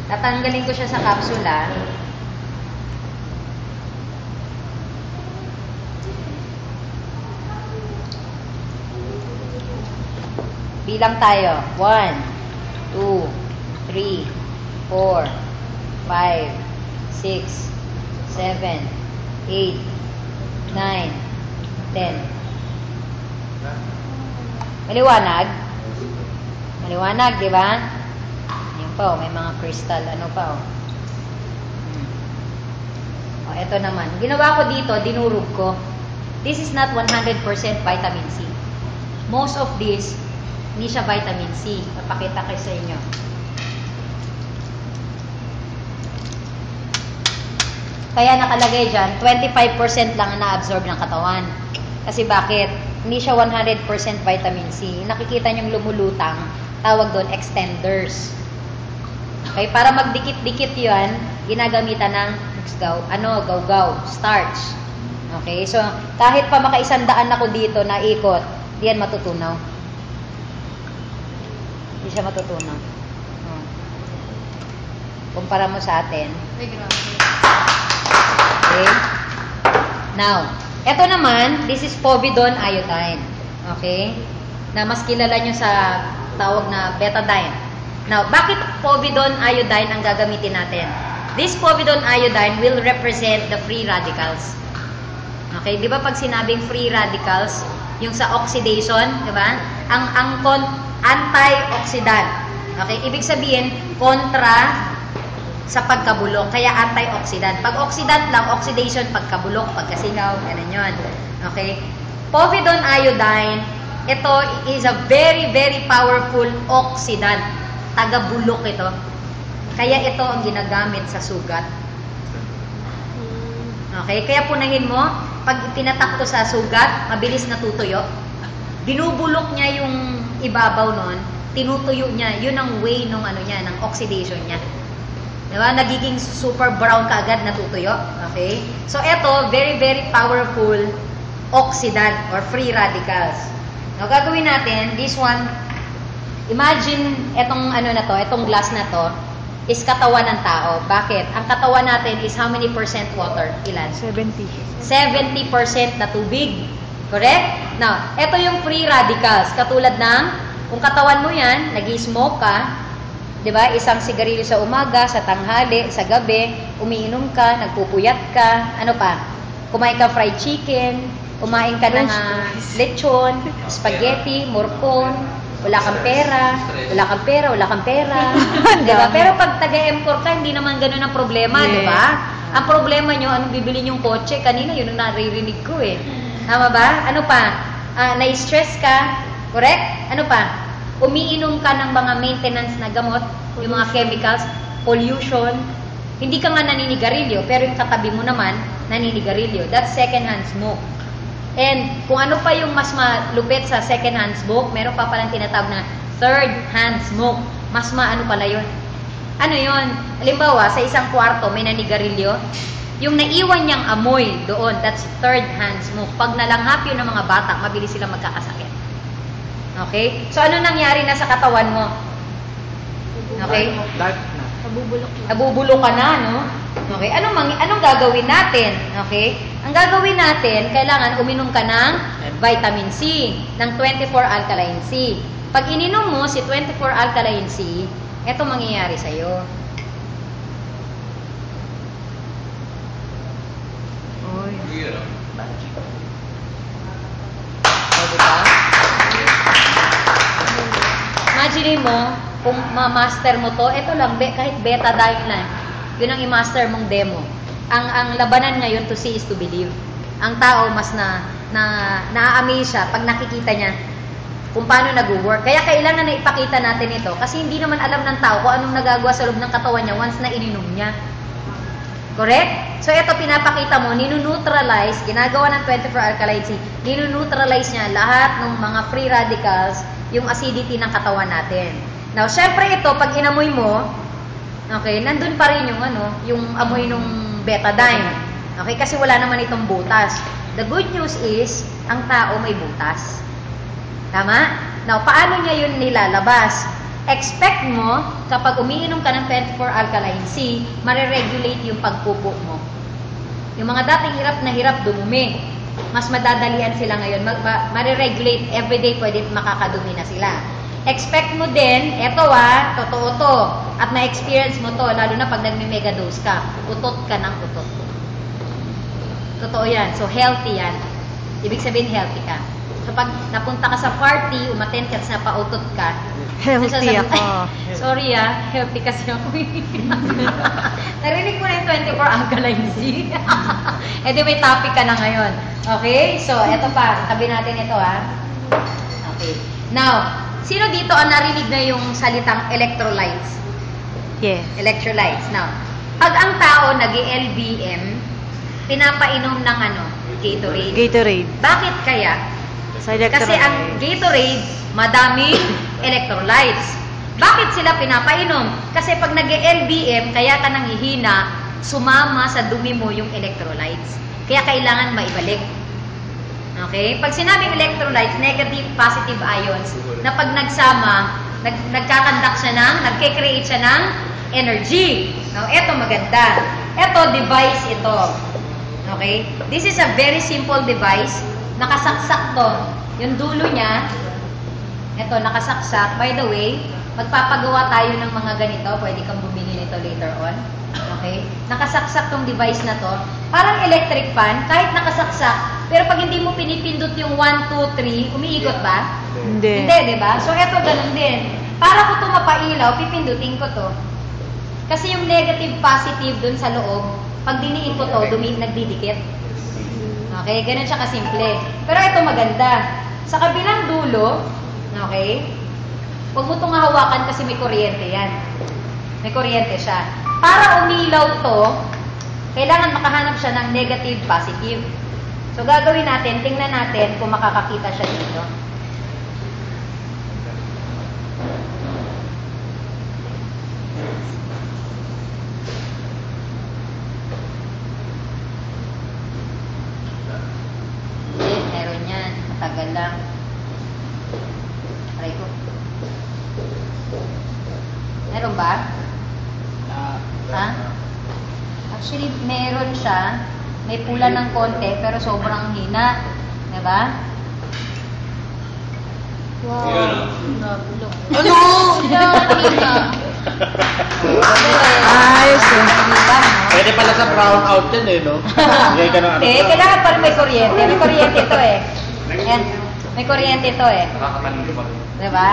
Tatanggalin ko siya sa kapsula. Bilang tayo. 1, 2, 3, 4, 5, 6, 7, 8, 9, 10. Maliwanag? Maliwanag, di ba? Yan pa, may mga crystal. Ano pa, oh. Ito naman. Ginawa ko dito, dinurog ko. This is not 100% vitamin C. Most of this, hindi siya vitamin C. Papakita ko sa inyo. Kaya nakalagay dyan, 25% lang ang na-absorb ng katawan. Kasi bakit? Hindi siya 100% vitamin C. Nakikita niyong lumulutang, tawag doon, extenders. Okay, para magdikit-dikit yan, ginagamitan ng gaw-gaw, starch. Okay, so kahit pa maka-100 ako dito na ikot, di yan matutunaw. Hindi siya matutunaw. Kumpara mo sa atin. Okay. Now, eto naman, this is povidone iodine. Okay? Na mas kilala nyo sa tawag na betadine. Now, bakit povidone iodine ang gagamitin natin? This povidone iodine will represent the free radicals. Okay? Di ba pag sinabing free radicals, yung sa oxidation, di ba? Ang antioxidant. Okay? Ibig sabihin, kontra sa pagkabulok. Kaya antioxidant. Pag oxidant lang, oxidation, pagkabulok, pagkasingaw, ganun yun. Okay? Povidone iodine, ito is a very, very powerful oxidant. Taga-bulok ito. Kaya ito ang ginagamit sa sugat. Okay? Kaya punahin mo, pag tinatak to sa sugat, mabilis natutuyo. Binubulok niya yung ibabaw nun, tinutuyo niya. Yun ang way ng ng oxidation niya. Diba? Nagiging super brown kaagad, natutuyo. Okay? So, ito, very, very powerful oxidant or free radicals. Now, gagawin natin, this one, imagine, etong itong glass na to, is katawan ng tao. Bakit? Ang katawan natin is how many percent water? Ilan? 70. 70% na tubig. Correct? Now, ito yung free radicals. Katulad ng, kung katawan mo yan, nag-smoke ka, diba? Isang sigarilyo sa umaga, sa tanghali, sa gabi, umiinom ka, nagpupuyat ka, ano pa? Kumain ka fried chicken, kumain ka ng lechon, spaghetti, morcon, wala kang pera, diba? Pero pag taga-M4 ka, hindi naman ganun ang problema, yes. Diba? Ang problema nyo, anong bibili nyong kotse? Kanina, yun ang naririnig ko eh. Tama ba? Ano pa? Na-stress ka, correct? Ano pa? Umiinom ka ng mga maintenance na gamot, yung mga chemicals, pollution, hindi ka nga naninigarilyo, pero yung katabi mo naman, naninigarilyo. That's second-hand smoke. And kung ano pa yung mas malupit sa second-hand smoke, meron pa palang tinatawag na third-hand smoke. Mas maano pala yun. Ano yun? Halimbawa, sa isang kwarto, may nanigarilyo, yung naiwan niyang amoy doon, that's third-hand smoke. Pag nalanghap yun ng mga bata, mabilis silang magkakasakit. Okay? So, ano nangyari na sa katawan mo? Okay? Dark na. Nabubulok ka na, no? Okay? Anong gagawin natin? Okay? Ang gagawin natin, kailangan uminom ka ng vitamin C, ng 24 alkaline C. Pag ininom mo si 24 alkaline C, eto mangyayari sa'yo. Oy. O, diba? Imagine mo, kung ma-master mo to, ito lang, kahit betadine lang, yun ang i-master mong demo. Ang labanan ngayon, to see is to believe. Ang tao, mas na-amaze siya pag nakikita niya kung paano nag-work. Kaya kailangan na ipakita natin ito kasi hindi naman alam ng tao kung anong nagagawa sa loob ng katawan niya once na ininom niya. Correct? So, ito pinapakita mo, ninuneutralize, ginagawa ng 24 alkaline C, ninuneutralize niya lahat ng mga free radicals, yung acidity ng katawan natin. Now, syempre ito, pag inamoy mo, okay, nandun pa rin yung amoy ng betadine. Okay, kasi wala naman itong butas. The good news is, ang tao may butas. Tama? Now, paano niya yun nilalabas? expect mo, kapag umiinom ka ng 24 alkaline C, mariregulate yung pagpupo mo. Yung mga dating hirap na hirap dumumi, mas madadalian sila ngayon. Mariregulate, everyday pwede makakadumi na sila. Expect mo din, eto totoo to, at na-experience mo to, lalo na pag nagme-megadose ka, utot ka ng utot. Totoo yan. So, healthy yan. Ibig sabihin, healthy ka. So, pag napunta ka sa party, umattend ka, sa pautot ka, Healthy ako. sorry healthy kasi ako. Narinig mo na yung 24 alkaline C. E di may topic ka na ngayon. Okay? So, eto pa. Tabi natin ito Okay. Now, sino dito ang narinig na yung salitang electrolytes? Yes. Electrolytes. Now, pag ang tao nag-LBM, pinapainom ng Gatorade. Gatorade. Bakit kaya? Sa electrolytes. Kasi ang Gatorade, madaming electrolytes. Bakit sila pinapainom? Kasi pag nag-LBM, kaya ka nanghihina, sumama sa dumi mo yung electrolytes. Kaya kailangan maibalik. Okay? Pag sinabing electrolytes, negative, positive ions, na pag nagsama, nagkakandak siya nagke-create siya ng energy. Now, eto maganda. Eto, device ito. Okay? This is a very simple device. Nakasaksak to. Yung dulo niya, eto, nakasaksak. By the way, magpapagawa tayo ng mga ganito. Pwede kang bumili nito later on. Okay? Nakasaksak tong device na to. Parang electric fan, kahit nakasaksak. Pero pag hindi mo pinipindot yung 1, 2, 3, umiikot ba? Hindi. Hindi, diba? So, eto ganun din. Para ko ito mapailaw, pipindutin ko to. Kasi yung negative, positive dun sa loob, pag diniin ko to, nagdidikit. Okay? Ganun siya kasimple. Pero ito maganda. Sa kabilang dulo, okay? Huwag mo itong hawakan kasi may kuryente yan. May kuryente siya. Para umilaw to, kailangan makahanap siya ng negative, positive. So, gagawin natin, tingnan natin kung makakakita siya dito. Meron yan. Matagal lang. Aray ko. Meron ba? Ha? Actually, meron siya. May pula ng konti, pero sobrang hina. Diba? Wow. Nabulok. Ano? Hina. Ayos eh. Pwede pala sa brown out yan no? Hindi ka na Kailangan pa rin may kuryente. May kuryente ito Yan. May kuryente ito Nakakatalino pa rin. Diba?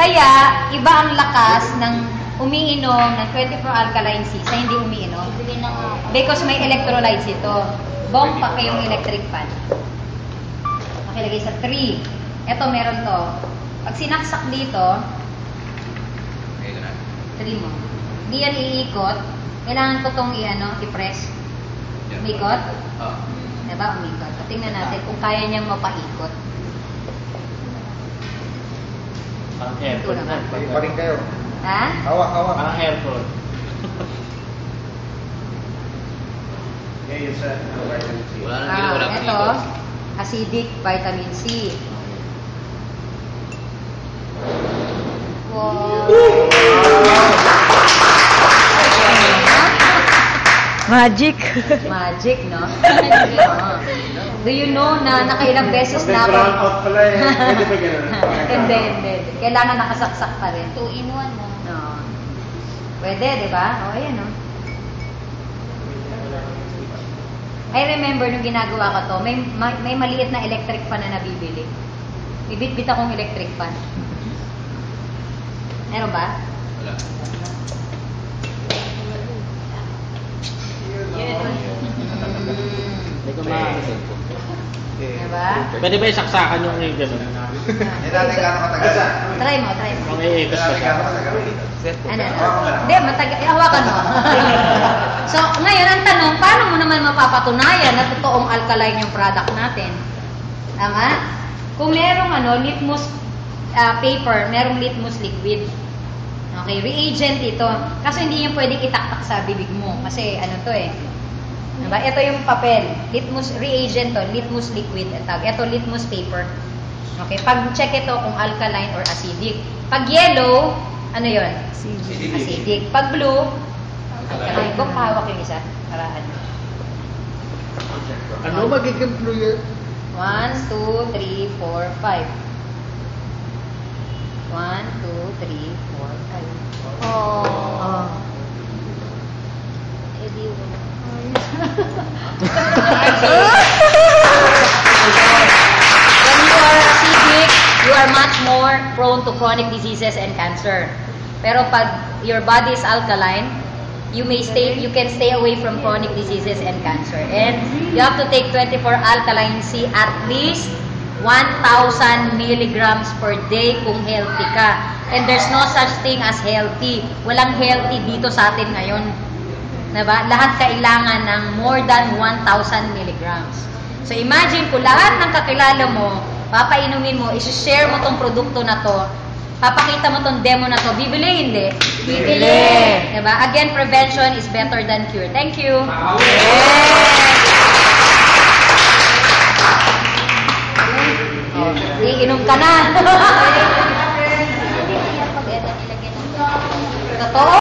Kaya, iba ang lakas ng umiinom ng 24 alkaline C sa hindi umiinom. Because may electrolytes ito. Bomb pa kayong electric fan. Makilagay sa 3. Ito, meron to. Pag sinaksak dito, 3 mo. Hindi yan iikot. Kailangan ko itong i-press. Umikot? Diba? Umikot. Tingnan natin kung kaya niyang mapaikot. Parang airport na. Pa rin kayo. Ha? Hawak. Parang airport. Ngayon sa vitamin C. Wala nang ginawa lang Ito, acidic vitamin C. Wow. Magic. Magic, no? Do you know na nakailang beses na ako? Brown out pala eh. Pwede ba ganun? Hindi. Kailangan nakasaksak pa rin. 2-in-1 mo. No. Pwede, di ba? O, ayan, no? I remember nung ginagawa ko to, may maliit na electric fan na nabibili. Ibitbit akong electric fan. Meron ba? Wala. Hindi ko makakasin po. Diba? Pwede ba isaksakan yung gano'n? Eh, dati gano'ng katagal? Try mo. Mga iikot pa Dati siya. gano'ng katagal? Ano? Hindi, hawakan mo. So, ngayon, ang tanong, paano mo naman mapapatunayan na totoong alkaline yung product natin? Tama? Kung merong litmus paper, merong litmus liquid. Okay, reagent ito. Kasi hindi yung pwedeng itaktak sa bibig mo. Kasi to Diba? Ito yung papel. Litmus reagent to, litmus liquid. Ito litmus paper. Okay, pag check ito kung alkaline or acidic. Pag yellow, Ano yun? CG. Acidic. Pag blue, alkaline. Kung hawak yung isa, para ano. Ano magiging fluid? 1, 2, 3, 4, 5. 1, 2, 3, 4, 5. Oh. Edi, when you are acidic, you are much more prone to chronic diseases and cancer. Pero pag your body is alkaline, you can stay away from chronic diseases and cancer. And you have to take 24 alkaline C at least 1,000 milligrams per day kung healthy ka. And there's no such thing as healthy. Walang healthy dito sa atin ngayon. Diba? Lahat kailangan ng more than 1,000 milligrams. So imagine kung lahat ng kakilala mo, papainumin mo, isi-share mo tong produkto na to, papakita mo tong demo na to, bibili, hindi? Bibili. Diba? Again, prevention is better than cure. Thank you. Iinom ka na. Totoo?